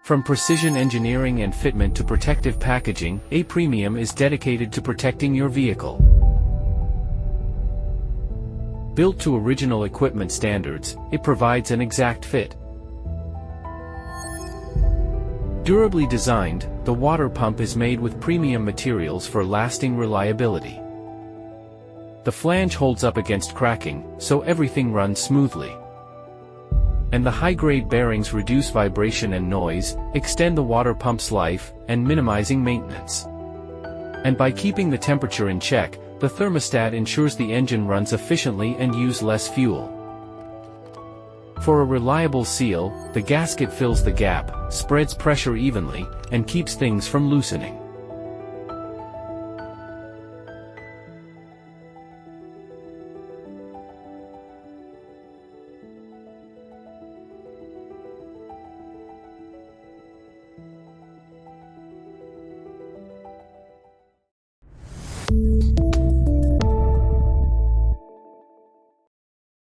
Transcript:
From precision engineering and fitment to protective packaging, A Premium is dedicated to protecting your vehicle. Built to original equipment standards, it provides an exact fit. Durably designed, the water pump is made with premium materials for lasting reliability. The flange holds up against cracking, so everything runs smoothly. And the high-grade bearings reduce vibration and noise, extend the water pump's life, and minimizing maintenance. And by keeping the temperature in check, the thermostat ensures the engine runs efficiently and uses less fuel. For a reliable seal, the gasket fills the gap, spreads pressure evenly, and keeps things from loosening.